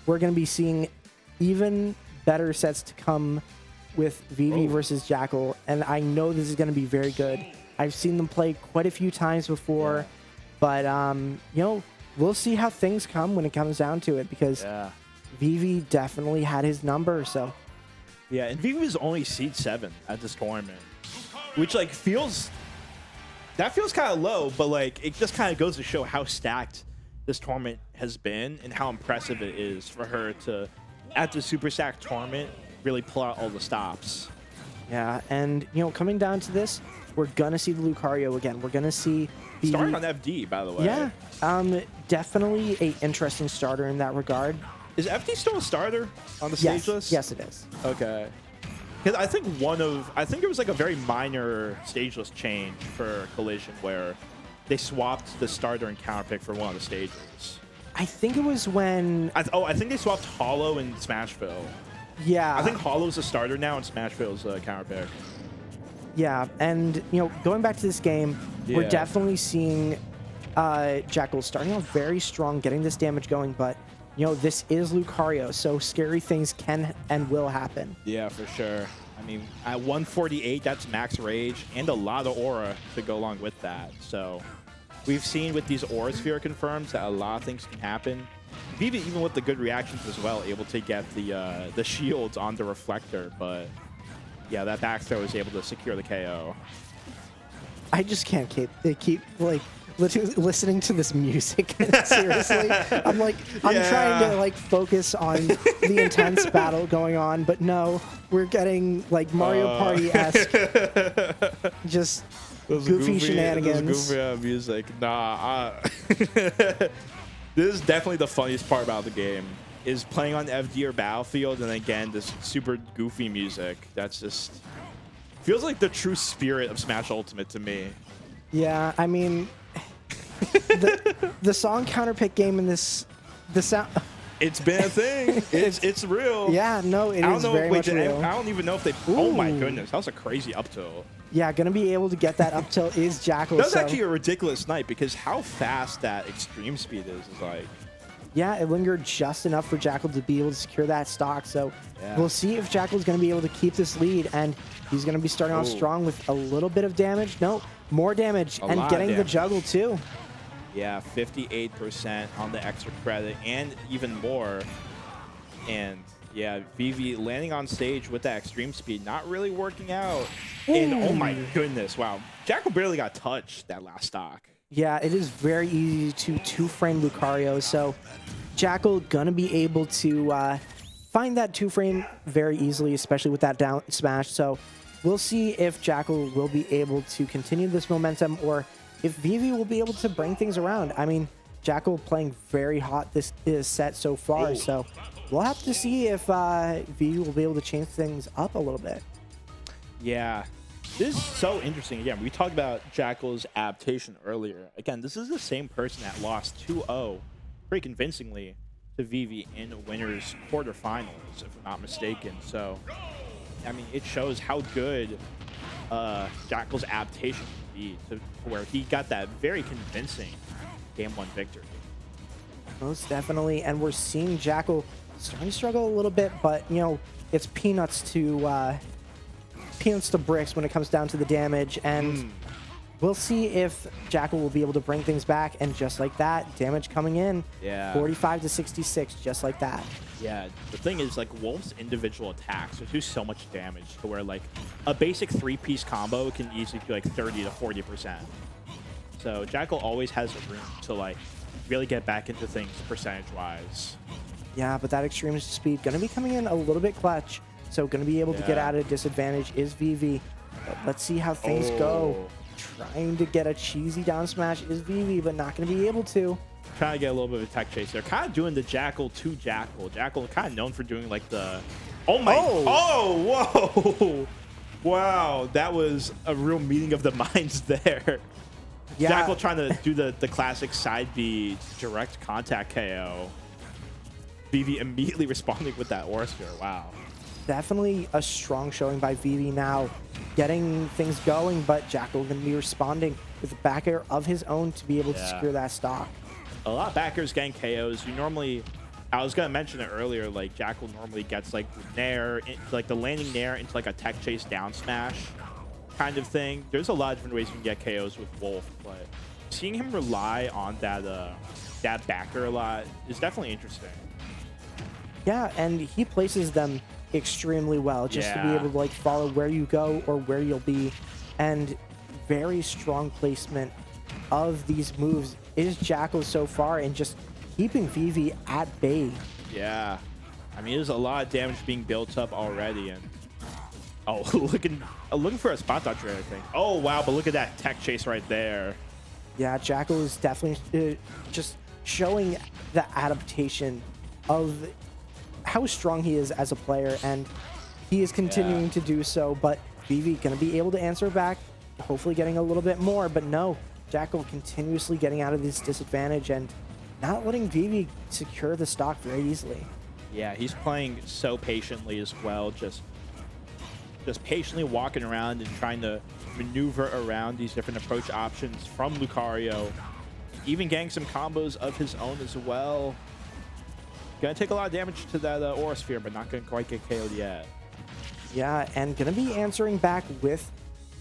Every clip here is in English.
we're going to be seeing even better sets to come with Vivi versus Jakal, and I know this is going to be very good. I've seen them play quite a few times before, but you know, we'll see how things come when it comes down to it, because Vivi definitely had his number. So yeah, and Vivi was only seed 7 at this tournament, which like feels kind of low, but like it just kind of goes to show how stacked this tournament has been and how impressive it is for her to, at the super stacked tournament, really pull out all the stops. Yeah, and you know, coming down to this, we're gonna see the Lucario again. We're gonna see Vivi starting on FD, by the way. Yeah, definitely a interesting starter in that regard. Is FD still a starter on the stage list? Yes, it is. Okay. Because I think there was like a very minor stage list change for Collision where they swapped the starter and counter pick for one of the stages. I think it was when... I think they swapped Hollow and Smashville. Yeah. I think Hollow's a starter now and Smashville's a counter pick. Yeah, and you know, going back to this game, we're definitely seeing Jakal starting out very strong, getting this damage going, but you know, this is Lucario, so scary things can and will happen. Yeah, for sure. I mean, at 148, that's max rage and a lot of aura to go along with that. So we've seen with these aura sphere confirms that a lot of things can happen. Vivi, even with the good reactions as well, able to get the shields on the reflector, but yeah, that back throw is able to secure the KO. I just can't keep like listening to this music. Seriously, I'm trying to like focus on the intense battle going on, but no, we're getting like Mario Party-esque, just goofy shenanigans. Goofy music. Nah, this is definitely the funniest part about the game, is playing on FD or Battlefield, and again, this super goofy music. That's just feels like the true spirit of Smash Ultimate to me. Yeah, I mean, the song counterpick game in the sound. It's been a thing. It's real. Yeah, no, it is very much real. I don't even know if they. Ooh. Oh my goodness, that was a crazy up tilt. Yeah, gonna be able to get that up tilt is Jakal. That's actually a ridiculous night, because how fast that extreme speed is like. Yeah, it lingered just enough for Jakal to be able to secure that stock. So we'll see if Jakal's going to be able to keep this lead, and he's going to be starting off strong with a little bit of damage. No, more damage, and getting the juggle too. Yeah, 58% on the extra credit and even more. And yeah, Vivi landing on stage with that extreme speed, not really working out. And oh my goodness, wow. Jakal barely got touched that last stock. Yeah, it is very easy to two-frame Lucario, so Jakal gonna be able to find that two-frame very easily, especially with that down smash. So we'll see if Jakal will be able to continue this momentum, or if Vivi will be able to bring things around. I mean, Jakal playing very hot this set so far, so we'll have to see if Vivi will be able to change things up a little bit. Yeah. This is so interesting. Again, we talked about Jakal's adaptation earlier. Again, this is the same person that lost 2-0 pretty convincingly to Vivi in the winners quarterfinals, if I'm not mistaken. So, I mean, it shows how good Jakal's adaptation can be to where he got that very convincing Game 1 victory. Most definitely, and we're seeing Jakal starting to struggle a little bit, but, you know, it's peanuts to bricks when it comes down to the damage, and we'll see if Jakal will be able to bring things back. And just like that, damage coming in, 45 to 66, just like that. Yeah, the thing is, like, Wolf's individual attacks do so much damage to where, like, a basic 3-piece combo can easily do like 30 to 40%. So Jakal always has room to like really get back into things percentage-wise. Yeah, but that extreme speed gonna be coming in a little bit clutch. So going to be able to get out of a disadvantage is Vivi. But let's see how things go. Trying to get a cheesy down smash is Vivi, but not going to be able to. Trying to get a little bit of a tech chase there. Kind of doing the Jakal to Jakal. Jakal kind of known for doing like the... Oh my... Oh, whoa! Wow, that was a real meeting of the minds there. Yeah. Jakal trying to do the classic side B direct contact KO. Vivi immediately responding with that Aura Sphere. Wow. Definitely a strong showing by Vivi now, getting things going, but Jakal going to be responding with a back air of his own to be able to secure that stock. A lot of backers getting KOs. You normally I was gonna mention it earlier. Like Jakal normally gets like nair, like the landing nair into like a tech chase down smash kind of thing. There's a lot of different ways you can get KOs with Wolf, but seeing him rely on that backer a lot is definitely interesting. Yeah, and he places them extremely well just to be able to like follow where you go or where you'll be, and very strong placement of these moves is Jakal so far, and just keeping Vivi at bay. Yeah, I mean, there's a lot of damage being built up already, and oh, looking for a spot dodge there, I think. Oh wow, but look at that tech chase right there. Yeah, Jakal is definitely just showing the adaptation of how strong he is as a player, and he is continuing to do so. But Vivi gonna be able to answer back, hopefully getting a little bit more, but no, Jakal continuously getting out of this disadvantage and not letting Vivi secure the stock very easily. Yeah, he's playing so patiently as well, just patiently walking around and trying to maneuver around these different approach options from Lucario, even getting some combos of his own as well. Gonna take a lot of damage to that Aura Sphere, but not gonna quite get KO'd yet. Yeah, and gonna be answering back with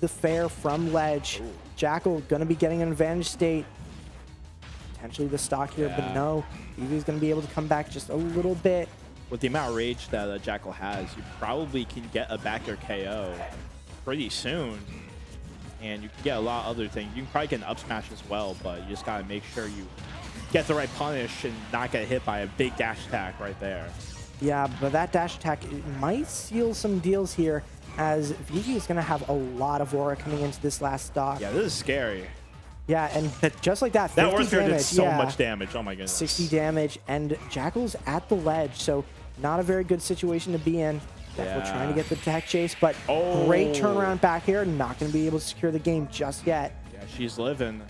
the fair from ledge. Ooh. Jakal gonna be getting an advantage state. Potentially the stock here, but no. Vivi's gonna be able to come back just a little bit. With the amount of rage that Jakal has, you probably can get a back air KO pretty soon. And you can get a lot of other things. You can probably get an up smash as well, but you just gotta make sure you get the right punish and not get hit by a big dash attack right there. Yeah, but that dash attack might seal some deals here, as Vivi is going to have a lot of aura coming into this last stock. Yeah, this is scary. Yeah, and just like that, 50 that Aura Sphere damage, did so much damage. Oh my goodness. 60 damage, and Jakal's at the ledge, so not a very good situation to be in. We're trying to get the tech chase, but great turnaround back here. Not going to be able to secure the game just yet. Yeah, she's living.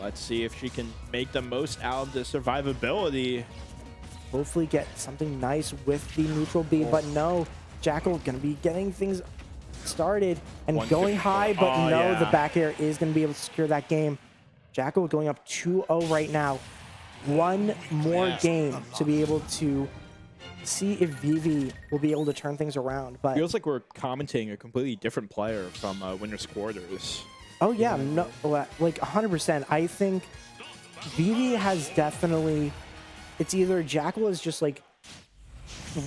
Let's see if she can make the most out of the survivability. Hopefully get something nice with the neutral B, but no. Jakal going to be getting things started and going high, but no, the back air is going to be able to secure that game. Jakal going up 2-0 right now. One more game to be able to see if Vivi will be able to turn things around. But feels like we're commentating a completely different player from Winner's Quarters. Oh yeah, no, like 100%. I think Vivi has definitely, it's either Jakal has just like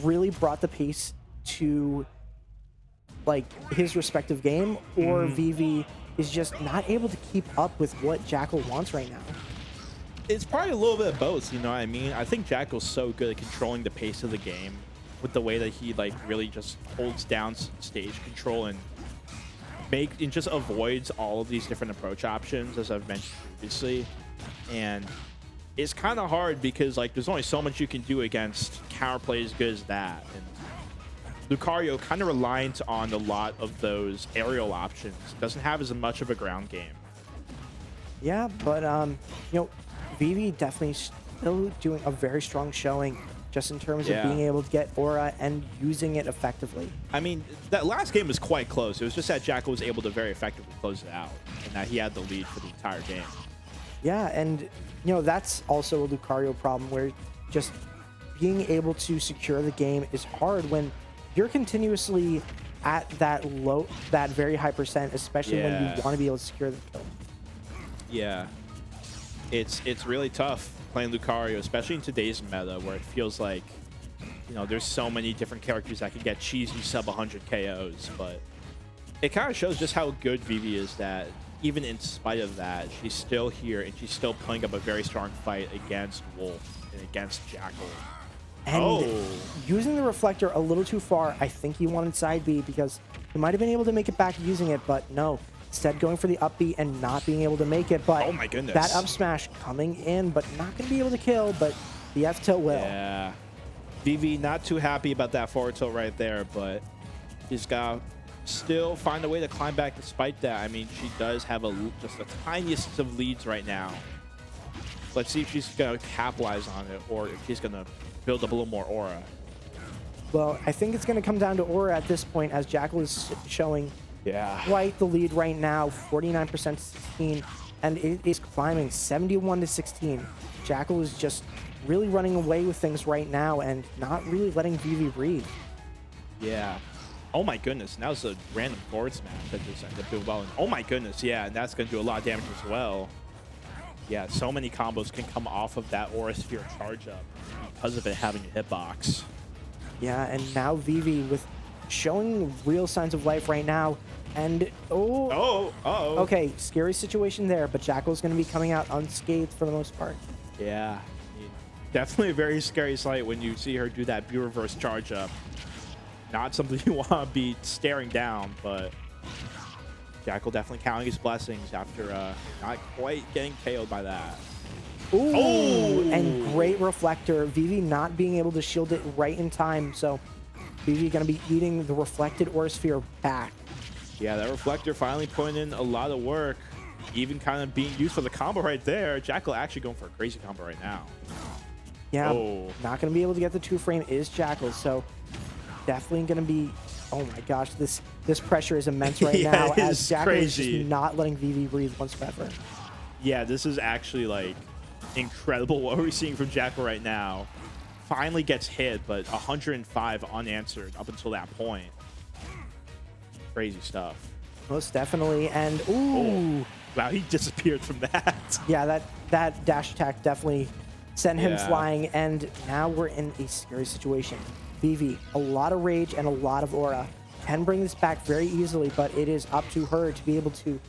really brought the pace to like his respective game, or Vivi is just not able to keep up with what Jakal wants right now. It's probably a little bit of both, you know what I mean? I think Jakal's so good at controlling the pace of the game with the way that he like really just holds down stage control and just avoids all of these different approach options, as I've mentioned previously. And it's kind of hard because like there's only so much you can do against counterplay as good as that. And Lucario kind of reliant on a lot of those aerial options. Doesn't have as much of a ground game. Yeah, but you know, Vivi definitely still doing a very strong showing just in terms of being able to get aura and using it effectively. I mean, that last game was quite close. It was just that Jakal was able to very effectively close it out, and that he had the lead for the entire game. Yeah, and you know, that's also a Lucario problem, where just being able to secure the game is hard when you're continuously at that very high percent, especially when you want to be able to secure the kill. Yeah, it's really tough playing Lucario, especially in today's meta, where it feels like, you know, there's so many different characters that can get cheesy sub 100 KOs, but it kind of shows just how good Vivi is, that even in spite of that, she's still here and she's still putting up a very strong fight against Wolf and against Jakal. And using the reflector a little too far, I think he wanted side B because he might have been able to make it back using it, but no. Instead going for the up B and not being able to make it, but oh my goodness, that up smash coming in, but not going to be able to kill, but the F tilt will. Yeah, Vivi not too happy about that forward tilt right there, but he's got to still find a way to climb back despite that. I mean, she does have just the tiniest of leads right now. Let's see if she's going to capitalize on it, or if she's going to build up a little more aura. Well, I think it's going to come down to aura at this point, as Jakal is showing quite the lead right now, 49% to 16, and it is climbing 71 to 16. Jakal is just really running away with things right now and not really letting Vivi breathe. Yeah. Oh my goodness. Now it's a random forward smash that just ended up doing well. And oh my goodness. Yeah. And that's going to do a lot of damage as well. Yeah. So many combos can come off of that Aura Sphere charge up because of it having a hitbox. Yeah. And now Vivi with showing real signs of life right now. And okay, scary situation there, but Jakal's going to be coming out unscathed for the most part. Yeah. Definitely a very scary sight when you see her do that B reverse charge up. Not something you want to be staring down, but Jakal definitely counting his blessings after not quite getting KO'd by that. Ooh, oh! And great reflector. Vivi not being able to shield it right in time, so Vivi going to be eating the reflected Aura Sphere back. Yeah, that reflector finally putting in a lot of work, even kind of being used for the combo right there. Jakal actually going for a crazy combo right now. Yeah, not going to be able to get the 2-frame is Jakal, so definitely going to be, oh my gosh, this pressure is immense right now as Jakal is just not letting Vivi breathe whatsoever. Yeah, this is actually like incredible what we're seeing from Jakal right now. Finally gets hit, but 105 unanswered up until that point. Crazy stuff. Most definitely, and ooh. Wow, he disappeared from that. Yeah, that dash attack definitely sent him flying, and now we're in a scary situation. Vivi, a lot of rage and a lot of aura. Can bring this back very easily, but it is up to her to be able to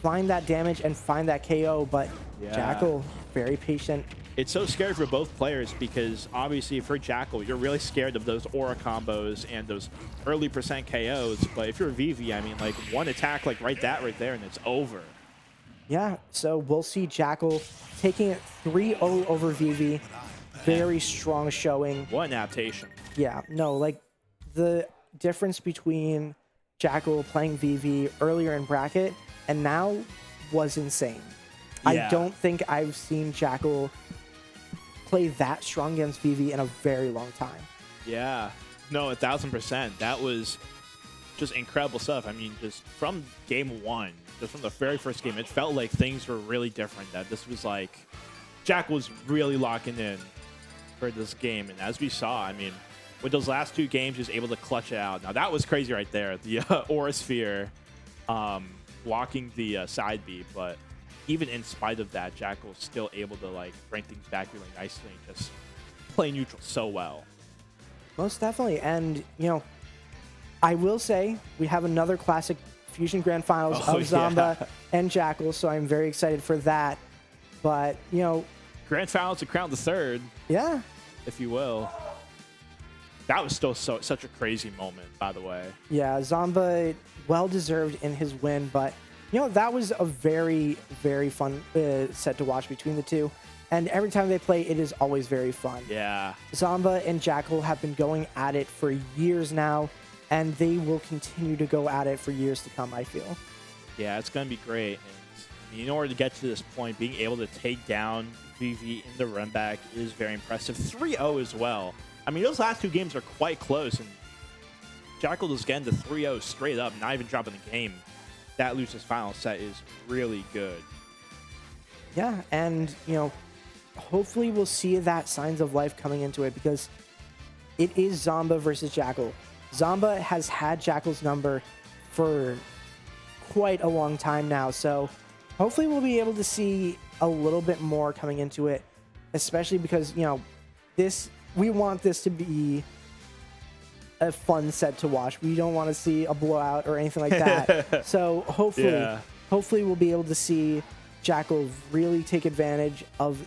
find that damage and find that KO, but Jakal, very patient. It's so scary for both players because obviously for Jakal, you're really scared of those aura combos and those early percent KOs, but if you're Vivi, I mean, like one attack like right there and it's over. Yeah, so we'll see Jakal taking it 3-0 over Vivi. Very strong showing. What an adaptation. Yeah, no, like the difference between Jakal playing Vivi earlier in bracket and now was insane. I don't think I've seen Jakal play that strong against Vivi in a very long time. Yeah, no, 1000%. That was just incredible stuff. I mean, just from game one, just from the very first game, it felt like things were really different. That this was like Jakal was really locking in for this game, and as we saw, I mean, with those last two games, he was able to clutch it out. Now that was crazy right there, the Aura Sphere blocking the side B, but even in spite of that, Jakal's still able to like bring things back really nicely and just play neutral so well. Most definitely, and you know, I will say we have another classic Fusion Grand Finals of Zamba and Jakal, so I'm very excited for that. But you know, Grand Finals to crown the third, if you will. That was still such a crazy moment, by the way. Yeah, Zamba well deserved in his win, but you know, that was a very, very fun set to watch between the two. And every time they play, it is always very fun. Yeah. Zamba and Jakal have been going at it for years now, and they will continue to go at it for years to come, I feel. Yeah, it's going to be great. And in order to get to this point, being able to take down Vivi in the run back is very impressive. 3-0 as well. I mean, those last two games are quite close, and Jakal is getting the 3-0 straight up, not even dropping the game. That Lucis final set is really good. Yeah, and, you know, hopefully we'll see that signs of life coming into it because it is Zamba versus Jakal. Zamba has had Jakal's number for quite a long time now, so hopefully we'll be able to see a little bit more coming into it, especially because, you know, we want this to be a fun set to watch. We don't want to see a blowout or anything like that. So hopefully we'll be able to see Jakal really take advantage of